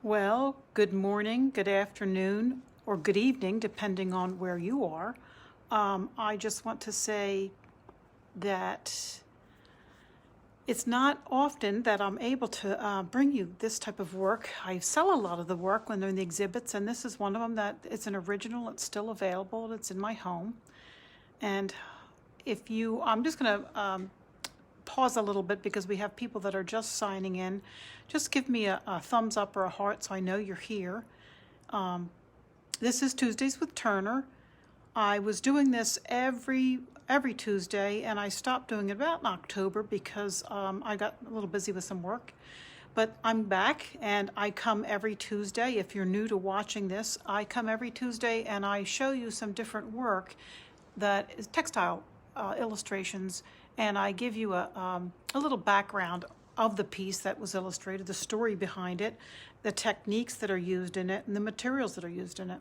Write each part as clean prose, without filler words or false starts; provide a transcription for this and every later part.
Well, good morning, good afternoon, or good evening, depending on where you are. I just want to say that it's not often that I'm able to bring you this type of work. I sell a lot of the work when they're in the exhibits, and this is one of them that it's an original, it's still available, it's in my home. And I'm just going to pause a little bit because we have people that are just signing in. Just give me a thumbs up or a heart so I know you're here. This is Tuesdays with Turner. I was doing this every Tuesday, and I stopped doing it about in October because I got a little busy with some work. But I'm back, and I come every Tuesday. If you're new to watching this, I come every Tuesday and I show you some different work that is textile illustrations, and I give you a little background of the piece that was illustrated, the story behind it, the techniques that are used in it, and the materials that are used in it.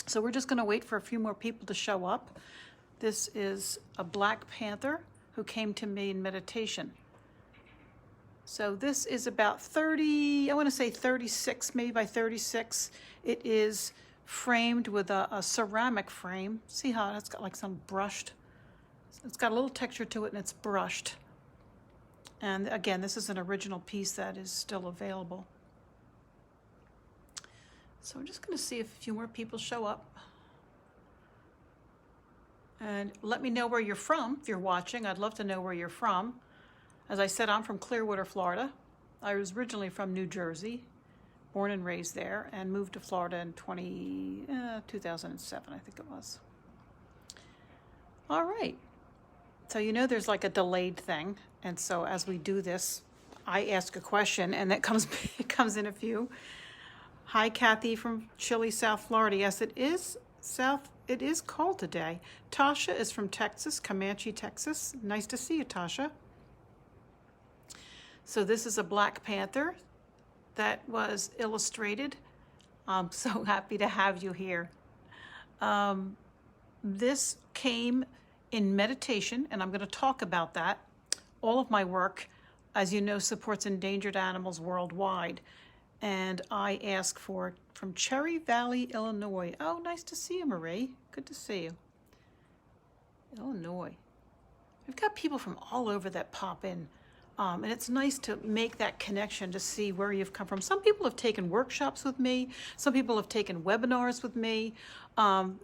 So we're just going to wait for a few more people to show up. This is a Black Panther who came to me in meditation. So this is about 30, I want to say 36, maybe by 36. It is framed with a ceramic frame. See how it's got like some brushed, it's got a little texture to it, and it's brushed. And again, this is an original piece that is still available. So I'm just going to see if a few more people show up. And let me know where you're from if you're watching. I'd love to know where you're from. As I said, I'm from Clearwater, Florida. I was originally from New Jersey, born and raised there, and moved to Florida in 2007, I think it was. All right. So there's like a delayed thing. And so as we do this, I ask a question, and it comes in a few. Hi, Kathy from chilly South Florida. Yes, it is cold today. Tasha is from Texas, Comanche, Texas. Nice to see you, Tasha. So this is a Black Panther that was illustrated. I'm so happy to have you here. This came in meditation, and I'm going to talk about that. All of my work, as you know, supports endangered animals worldwide. And I ask for it from Cherry Valley, Illinois. Oh, nice to see you, Marie. Good to see you. Illinois. We've got people from all over that pop in. And it's nice to make that connection to see where you've come from. Some people have taken workshops with me. Some people have taken webinars with me.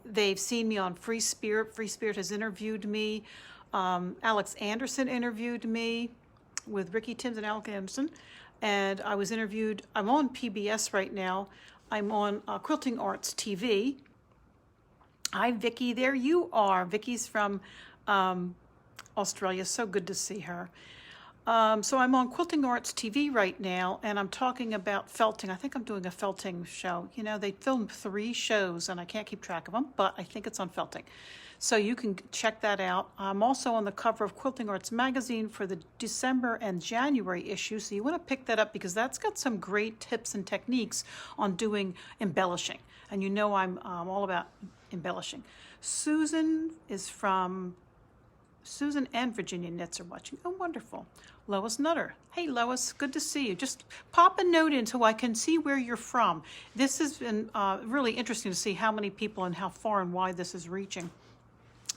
They've seen me on Free Spirit. Free Spirit has interviewed me. Alex Anderson interviewed me with Ricky Timms and Alex Anderson. And I was interviewed. I'm on PBS right now. I'm on Quilting Arts TV. Hi, Vicky. There you are. Vicky's from Australia. So good to see her. So I'm on Quilting Arts TV right now, and I'm talking about felting. I think I'm doing a felting show. They filmed 3 shows, and I can't keep track of them, but I think it's on felting. So you can check that out. I'm also on the cover of Quilting Arts magazine for the December and January issue, so you want to pick that up because that's got some great tips and techniques on doing embellishing. And I'm all about embellishing. Susan and Virginia Knits are watching. Oh, wonderful. Lois Nutter. Hey, Lois, good to see you. Just pop a note in so I can see where you're from. This has been really interesting to see how many people and how far and wide this is reaching.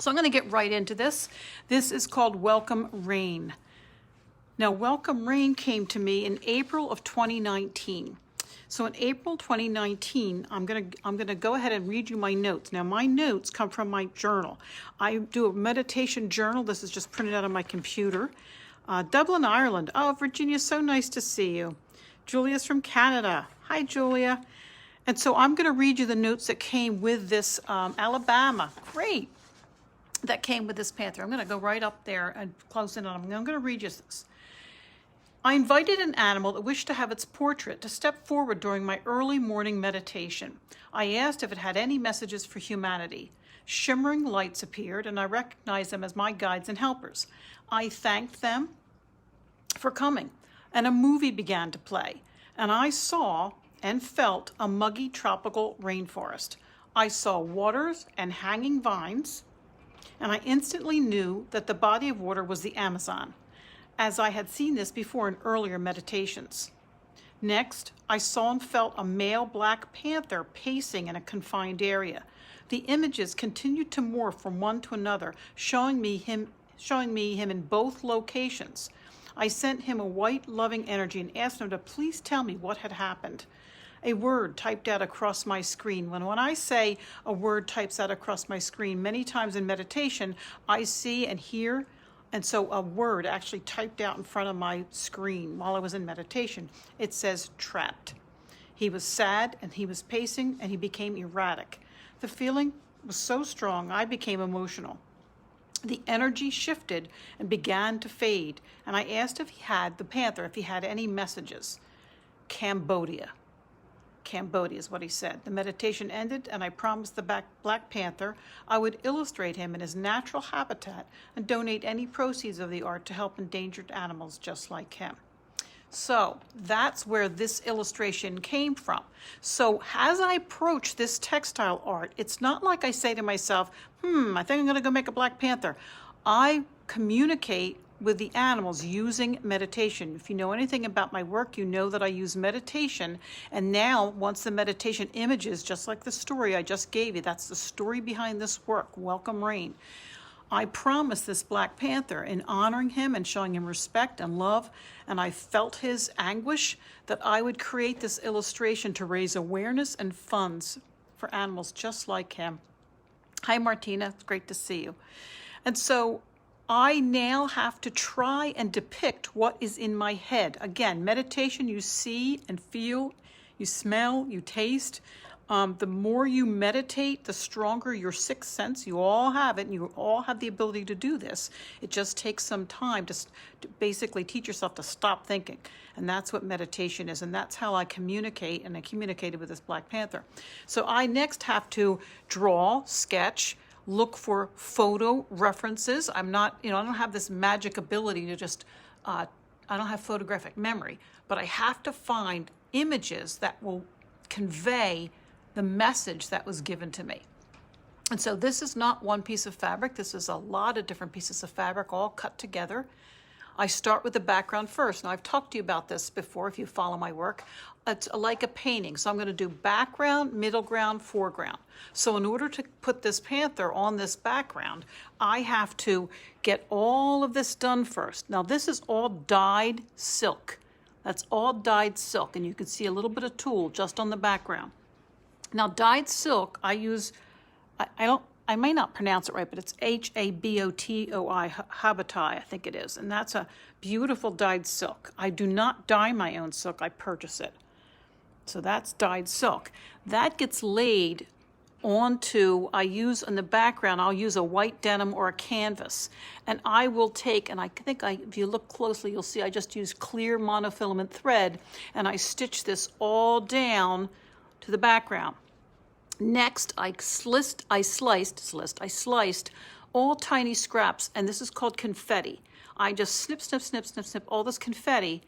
So I'm going to get right into this. This is called Welcome Rain. Now, Welcome Rain came to me in April of 2019. So in April 2019, I'm gonna go ahead and read you my notes. Now, my notes come from my journal. I do a meditation journal. This is just printed out on my computer. Dublin, Ireland. Oh, Virginia, so nice to see you. Julia's from Canada. Hi, Julia. And so I'm going to read you the notes that came with this Alabama. Great. That came with this Panther. I'm going to go right up there and close in on them. I'm going to read you this. I invited an animal that wished to have its portrait to step forward during my early morning meditation. I asked if it had any messages for humanity. Shimmering lights appeared, and I recognized them as my guides and helpers. I thanked them for coming, and a movie began to play, and I saw and felt a muggy tropical rainforest. I saw waters and hanging vines, and I instantly knew that the body of water was the Amazon, as I had seen this before in earlier meditations. Next, I saw and felt a male black panther pacing in a confined area. The images continued to morph from one to another, showing me him in both locations. I sent him a white, loving energy and asked him to please tell me what had happened. A word typed out across my screen. When I say a word types out across my screen, many times in meditation, I see and hear, and so a word actually typed out in front of my screen while I was in meditation. It says trapped. He was sad and he was pacing and he became erratic. The feeling was so strong I became emotional. The energy shifted and began to fade, and I asked if the panther, if he had any messages. Cambodia is what he said. The meditation ended, and I promised the Black Panther I would illustrate him in his natural habitat and donate any proceeds of the art to help endangered animals just like him. So that's where this illustration came from. So as I approach this textile art, it's not like I say to myself, I think I'm going to go make a Black Panther. I communicate with the animals using meditation. If you know anything about my work, you know that I use meditation. And now, once the meditation images, just like the story I just gave you, that's the story behind this work, Welcome Rain. I promised this Black Panther in honoring him and showing him respect and love, and I felt his anguish, that I would create this illustration to raise awareness and funds for animals just like him. Hi, Martina. It's great to see you. And so I now have to try and depict what is in my head. Again, meditation, you see and feel, you smell, you taste. The more you meditate, the stronger your sixth sense. You all have it, and you all have the ability to do this. It just takes some time to basically teach yourself to stop thinking. And that's what meditation is, and that's how I communicate, and I communicated with this Black Panther. So I next have to draw, sketch, look for photo references. I don't have this magic ability to just, I don't have photographic memory, but I have to find images that will convey the message that was given to me. And so this is not one piece of fabric. This is a lot of different pieces of fabric all cut together. I start with the background first. Now, I've talked to you about this before if you follow my work. It's like a painting. So I'm going to do background, middle ground, foreground. So in order to put this panther on this background, I have to get all of this done first. Now, this is all dyed silk. That's all dyed silk, and you can see a little bit of tulle just on the background. Now, dyed silk, I use, I may not pronounce it right, but it's Habotoi, Habotai, I think it is. And that's a beautiful dyed silk. I do not dye my own silk, I purchase it. So that's dyed silk. That gets laid onto, in the background, I'll use a white denim or a canvas. And I will take, and I think if you look closely, you'll see I just use clear monofilament thread, and I stitch this all down to the background. Next, I sliced all tiny scraps, and this is called confetti. I just snip all this confetti,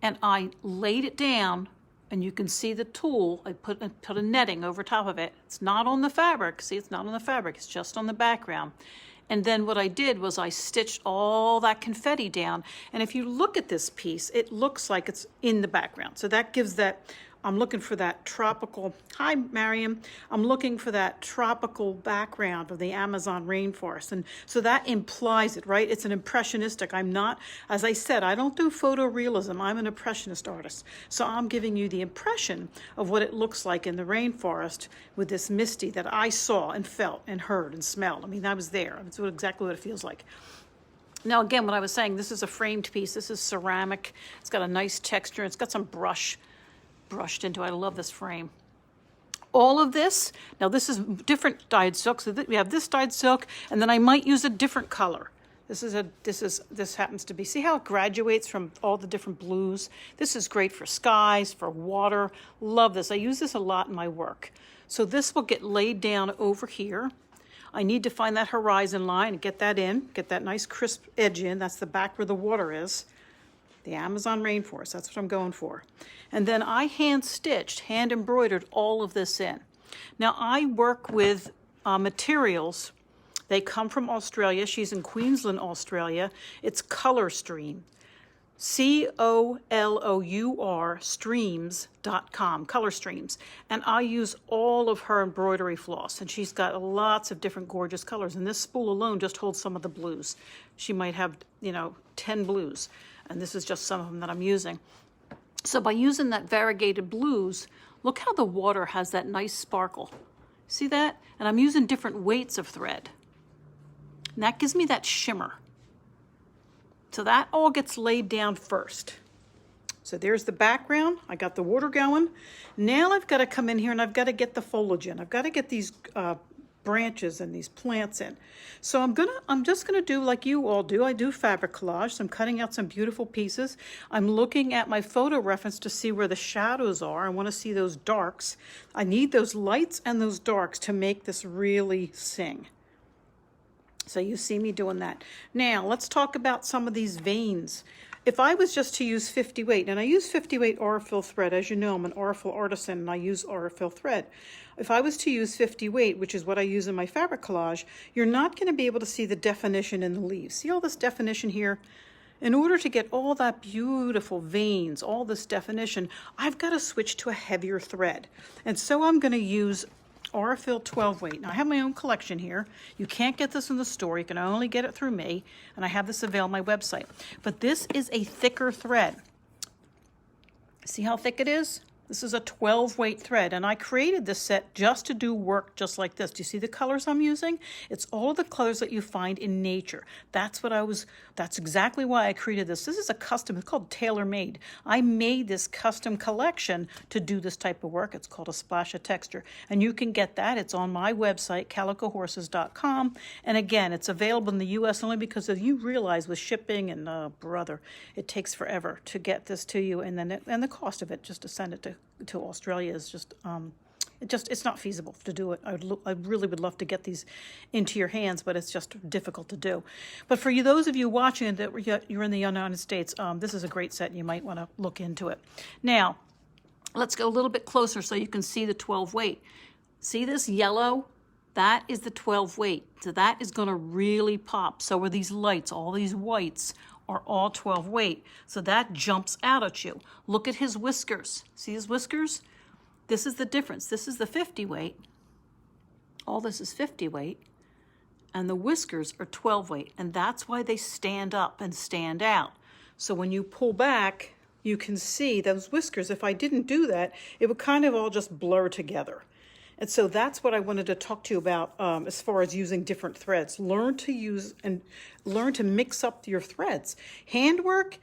and I laid it down, and you can see the tulle. I put a netting over top of it. It's not on the fabric. See, it's not on the fabric. It's just on the background. And then what I did was I stitched all that confetti down, and if you look at this piece, it looks like it's in the background. So that gives that, I'm looking for that tropical, hi Mariam, I'm looking for that tropical background of the Amazon rainforest. And so that implies it, right? It's an impressionistic. I'm not, as I said, I don't do photorealism. I'm an impressionist artist. So I'm giving you the impression of what it looks like in the rainforest with this misty that I saw and felt and heard and smelled. I mean, I was there. That's exactly what it feels like. Now, again, what I was saying, this is a framed piece. This is ceramic. It's got a nice texture. It's got some brushed into it. I love this frame. All of this, now this is different dyed silk. So we have this dyed silk, and then I might use a different color. This happens to be, see how it graduates from all the different blues? This is great for skies, for water. Love this. I use this a lot in my work. So this will get laid down over here. I need to find that horizon line and get that in, get that nice crisp edge in. That's the back where the water is. The Amazon rainforest, that's what I'm going for. And then I hand embroidered all of this in. Now I work with materials. They come from Australia. She's in Queensland, Australia. It's Color Stream. COLOUR streams.com, Color Streams. And I use all of her embroidery floss, and she's got lots of different gorgeous colors. And this spool alone just holds some of the blues. She might have, 10 blues, and this is just some of them that I'm using. So by using that variegated blues, look how the water has that nice sparkle. See that? And I'm using different weights of thread. And that gives me that shimmer. So that all gets laid down first. So there's the background. I got the water going. Now I've got to come in here and I've got to get the foliage in. I've got to get these branches and these plants in. So I'm just gonna do like you all do. I do fabric collage. So I'm cutting out some beautiful pieces. I'm looking at my photo reference to see where the shadows are. I want to see those darks. I need those lights and those darks to make this really sing. So you see me doing that. Now let's talk about some of these veins. If I was just to use 50 weight, and I use 50 weight Aurifil thread, as you know, I'm an Aurifil artisan and I use Aurifil thread. If I was to use 50 weight, which is what I use in my fabric collage, you're not going to be able to see the definition in the leaves. See all this definition here? In order to get all that beautiful veins, all this definition, I've got to switch to a heavier thread. And so I'm going to use Aurifil 12 weight. Now I have my own collection here. You can't get this in the store. You can only get it through me, and I have this available on my website. But this is a thicker thread. See how thick it is? This is a 12 weight thread, and I created this set just to do work just like this. Do you see the colors I'm using? It's all of the colors that you find in nature. That's exactly why I created this. This is a custom, it's called Tailor Made. I made this custom collection to do this type of work. It's called a splash of texture, and you can get that. It's on my website, calicohorses.com, and again, it's available in the U.S. only because you realize with shipping and brother, it takes forever to get this to you, and the cost of it just to send it to Australia is just it's not feasible to do it. I really would love to get these into your hands, but it's just difficult to do. But for you, those of you watching that you're in the United States, this is a great set and you might want to look into it. Now, let's go a little bit closer so you can see the 12 weight. See this yellow? That is the 12 weight. So that is going to really pop. So are these lights, all these whites are all 12 weight. So that jumps out at you. Look at his whiskers. See his whiskers? This is the difference. This is the 50 weight. All this is 50 weight. And the whiskers are 12 weight. And that's why they stand up and stand out. So when you pull back, you can see those whiskers. If I didn't do that, it would kind of all just blur together. And so that's what I wanted to talk to you about as far as using different threads. Learn to mix up your threads. Handwork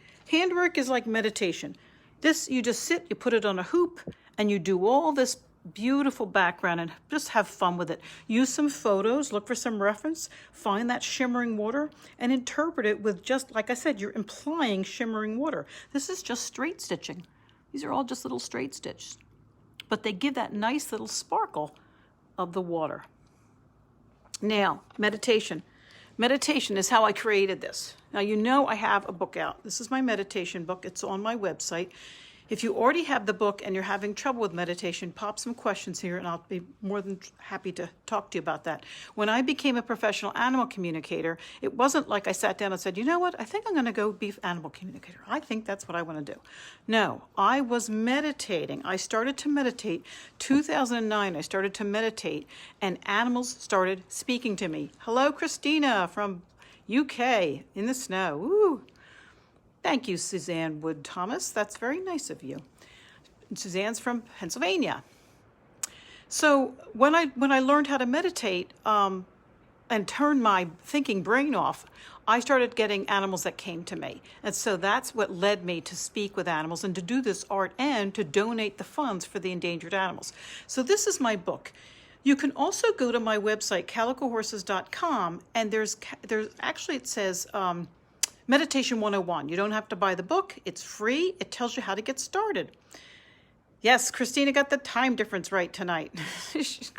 is like meditation. This, you just sit, you put it on a hoop, and you do all this beautiful background and just have fun with it. Use some photos, look for some reference, find that shimmering water, and interpret it with just, like I said, you're implying shimmering water. This is just straight stitching. These are all just little straight stitches. But they give that nice little sparkle of the water. Now, meditation. Meditation is how I created this. Now, you know I have a book out. This is my meditation book. It's on my website. If you already have the book and you're having trouble with meditation, pop some questions here and I'll be more than happy to talk to you about that. When I became a professional animal communicator, it wasn't like I sat down and said, you know what, I think I'm going to go be animal communicator. I think that's what I want to do. No, I was meditating. I started to meditate. 2009, I started to meditate and animals started speaking to me. Hello, Christina from UK in the snow. Woo. Thank you, Suzanne Wood Thomas. That's very nice of you. And Suzanne's from Pennsylvania. So when I learned how to meditate and turn my thinking brain off, I started getting animals that came to me. And so that's what led me to speak with animals and to do this art and to donate the funds for the endangered animals. So this is my book. You can also go to my website, calicohorses.com, and there's actually, it says, Meditation 101. You don't have to buy the book. It's free. It tells you how to get started. Yes, Christina got the time difference right tonight. She's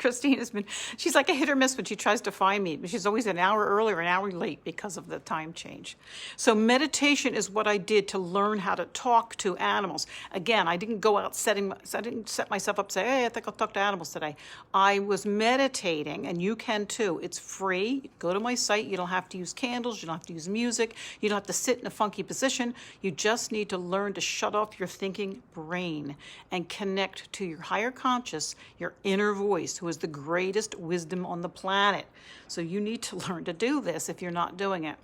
like a hit or miss when she tries to find me. She's always an hour early or an hour late because of the time change. So meditation is what I did to learn how to talk to animals. Again, I didn't go out I didn't set myself up, say, hey, I think I'll talk to animals today. I was meditating, and you can too. It's free. Go to my site. You don't have to use candles. You don't have to use music. You don't have to sit in a funky position. You just need to learn to shut off your thinking brain and connect to your higher conscious, your inner voice, who is the greatest wisdom on the planet. So you need to learn to do this if you're not doing it.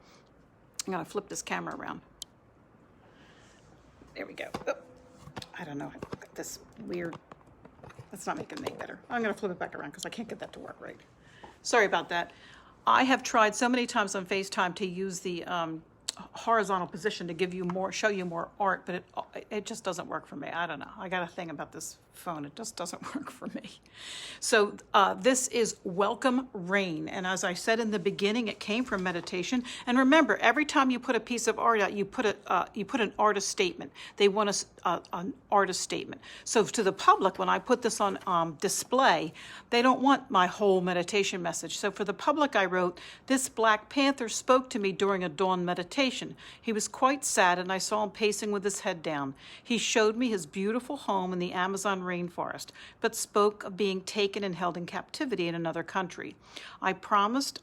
I'm going to flip this camera around. There we go. Oh, I don't know. I've got this weird, that's not making it any better. I'm going to flip it back around because I can't get that to work right. Sorry about that. I have tried so many times on FaceTime to use the horizontal position to give you more, show you more art, but it just doesn't work for me. I don't know. I got a thing about this phone. It just doesn't work for me. So this is Welcome Rain. And as I said in the beginning, it came from meditation. And remember, every time you put a piece of art out, you put an artist statement. They want an artist statement. So to the public, when I put this on display, they don't want my whole meditation message. So for the public, I wrote, "This Black Panther spoke to me during a dawn meditation. He was quite sad, and I saw him pacing with his head down. He showed me his beautiful home in the Amazon rainforest, but spoke of being taken and held in captivity in another country. I promised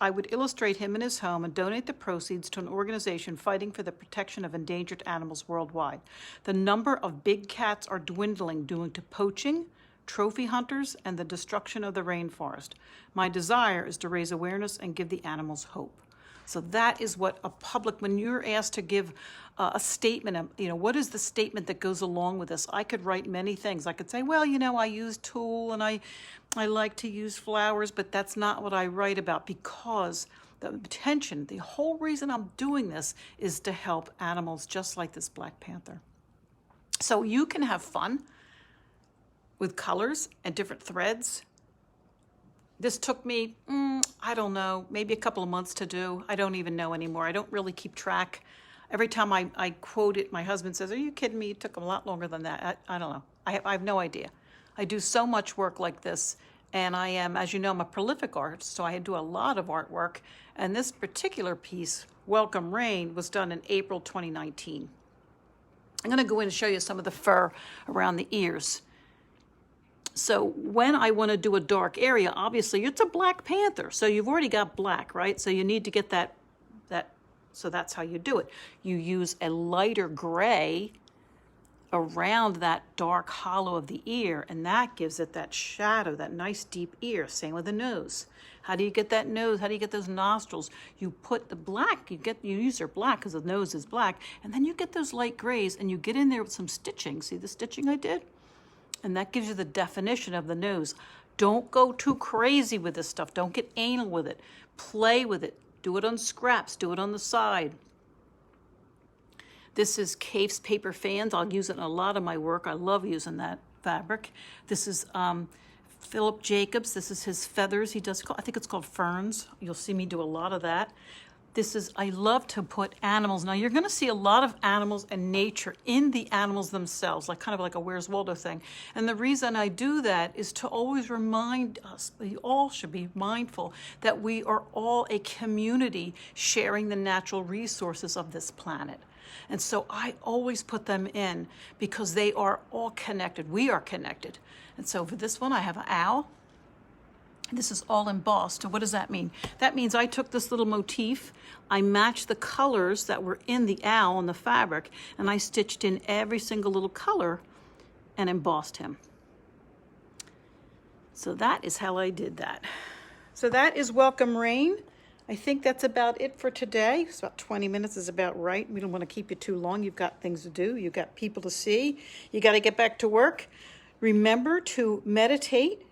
I would illustrate him in his home and donate the proceeds to an organization fighting for the protection of endangered animals worldwide. The number of big cats are dwindling due to poaching, trophy hunters, and the destruction of the rainforest. My desire is to raise awareness and give the animals hope." So that is what a public, when you're asked to give a statement, what is the statement that goes along with this? I could write many things. I could say, well, I use tulle and I like to use flowers, but that's not what I write about, because the intention, the whole reason I'm doing this is to help animals just like this Black Panther. So you can have fun with colors and different threads. This took me, I don't know, maybe a couple of months to do. I don't even know anymore. I don't really keep track. Every time I quote it, my husband says, "Are you kidding me? It took a lot longer than that." I don't know. I have no idea. I do so much work like this, and I am, as you know, I'm a prolific artist, so I do a lot of artwork. And this particular piece, Welcome Rain, was done in April 2019. I'm going to go in and show you some of the fur around the ears. So when I want to do a dark area, obviously it's a Black Panther. So you've already got black, right? So you need to get that. So that's how you do it. You use a lighter gray around that dark hollow of the ear, and that gives it that shadow, that nice deep ear. Same with the nose. How do you get that nose? How do you get those nostrils? You put the black, you use your black because the nose is black, and then you get those light grays, and you get in there with some stitching. See the stitching I did? And that gives you the definition of the nose. Don't go too crazy with this stuff. Don't get anal with it. Play with it. Do it on scraps. Do it on the side. This is Kaif's paper fans. I'll use it in a lot of my work. I love using that fabric. This is Philip Jacobs. This is his feathers. He does, I think it's called ferns. You'll see me do a lot of that. I love to put animals. Now you're going to see a lot of animals and nature in the animals themselves, kind of like a Where's Waldo thing. And the reason I do that is to always remind us, we all should be mindful that we are all a community sharing the natural resources of this planet. And so I always put them in because they are all connected. We are connected. And so for this one, I have an owl. This is all embossed. So what does that mean? That means I took this little motif, I matched the colors that were in the owl and the fabric, and I stitched in every single little color and embossed him. So that is how I did that. So that is Welcome Rain. I think that's about it for today. It's about 20 minutes is about right. We don't want to keep you too long. You've got things to do. You've got people to see. You got to get back to work. Remember to meditate.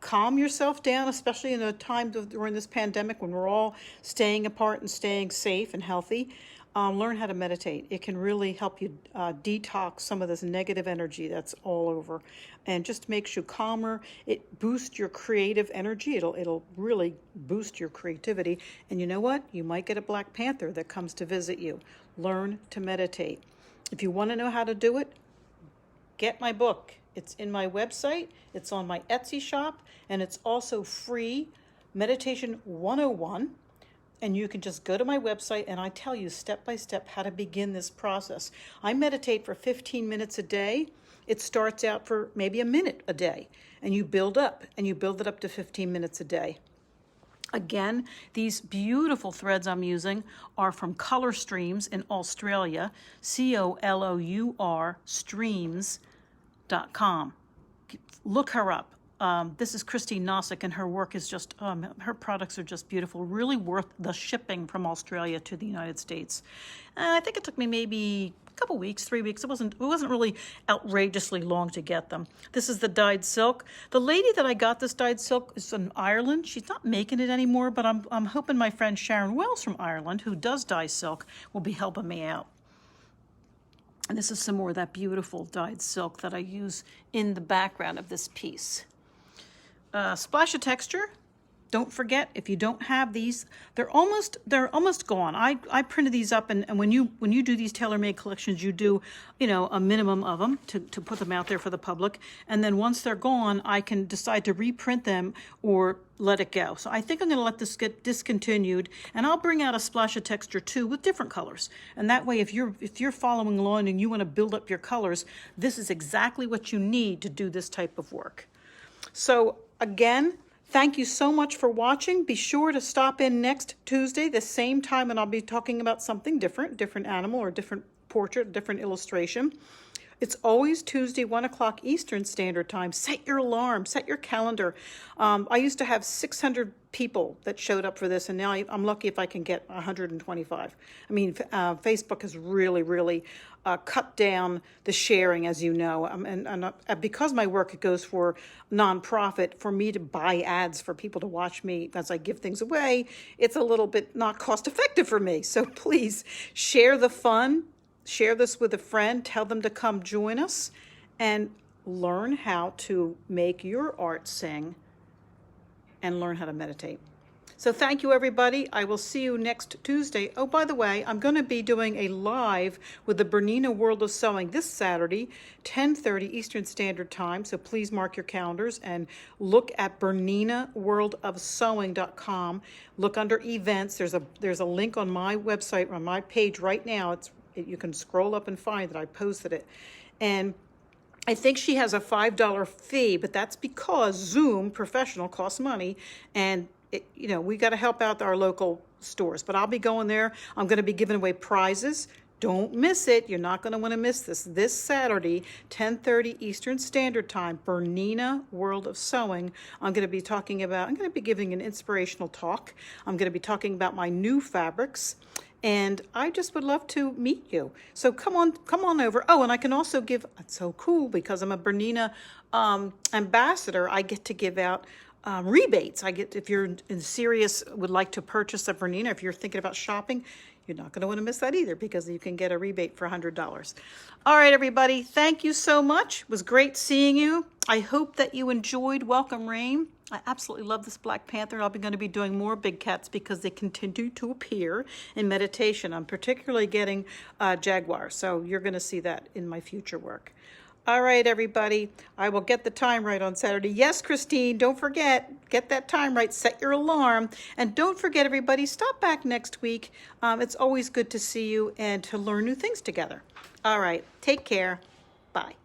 Calm yourself down, especially in a time during this pandemic when we're all staying apart and staying safe and healthy. Learn how to meditate. It can really help you detox some of this negative energy that's all over, and just makes you calmer. It boosts your creative energy. It'll really boost your creativity. And you know what? You might get a Black Panther that comes to visit you. Learn to meditate. If you want to know how to do it, get my book. It's in my website, it's on my Etsy shop, and it's also free, Meditation 101. And you can just go to my website and I tell you step by step how to begin this process. I meditate for 15 minutes a day. It starts out for maybe a minute a day, and you build up, and you build it up to 15 minutes a day. Again, these beautiful threads I'm using are from Color Streams in Australia, COLOUR streams.com. Look her up. This is Christine Nossick, and her work is just, her products are just beautiful, really worth the shipping from Australia to the United States. I think it took me maybe a couple weeks, 3 weeks. It wasn't really outrageously long to get them. This is the dyed silk. The lady that I got this dyed silk is in Ireland. She's not making it anymore, but I'm hoping my friend Sharon Wells from Ireland, who does dye silk, will be helping me out. And this is some more of that beautiful dyed silk that I use in the background of this piece. Splash of texture. Don't forget, if you don't have these, they're almost gone. I printed these up, and when you do these tailor-made collections, you do, a minimum of them to put them out there for the public. And then once they're gone, I can decide to reprint them or let it go. So I think I'm going to let this get discontinued, and I'll bring out a splash of texture too with different colors. And that way, if you're following along and you want to build up your colors, this is exactly what you need to do this type of work. So again, thank you so much for watching. Be sure to stop in next Tuesday, the same time, and I'll be talking about something different animal or different portrait, different illustration. It's always Tuesday, 1 o'clock Eastern Standard Time. Set your alarm, set your calendar. I used to have 600 people that showed up for this, and now I'm lucky if I can get 125. I mean, Facebook has really cut down the sharing, as you know. And because my work goes for nonprofit, for me to buy ads for people to watch me as I give things away, it's a little bit not cost effective for me. So please share the fun. Share this with a friend, tell them to come join us, and learn how to make your art sing and learn how to meditate. So thank you, everybody. I will see you next Tuesday. Oh, by the way, I'm going to be doing a live with the Bernina World of Sewing this Saturday, 10:30 Eastern Standard Time. So please mark your calendars and look at BerninaWorldOfSewing.com. Look under events. There's a link on my website, on my page right now. You can scroll up and find that I posted it. And I think she has a $5 fee, but that's because Zoom Professional costs money, and we got to help out our local stores. But I'll be going there. I'm going to be giving away prizes. Don't miss it. You're not going to want to miss this Saturday, 10:30 Eastern Standard Time, Bernina World of Sewing. I'm going to be giving an inspirational talk. I'm going to be talking about my new fabrics. And I just would love to meet you. So come on over. Oh, and I can also give, it's so cool because I'm a Bernina ambassador, I get to give out rebates. If you're would like to purchase a Bernina, if you're thinking about shopping, you're not going to want to miss that either, because you can get a rebate for $100. All right, everybody. Thank you so much. It was great seeing you. I hope that you enjoyed Welcome Rain. I absolutely love this Black Panther. I'm going to be doing more big cats because they continue to appear in meditation. I'm particularly getting Jaguar, so you're going to see that in my future work. All right, everybody. I will get the time right on Saturday. Yes, Christine, don't forget, get that time right. Set your alarm. And don't forget, everybody, stop back next week. It's always good to see you and to learn new things together. All right, take care. Bye.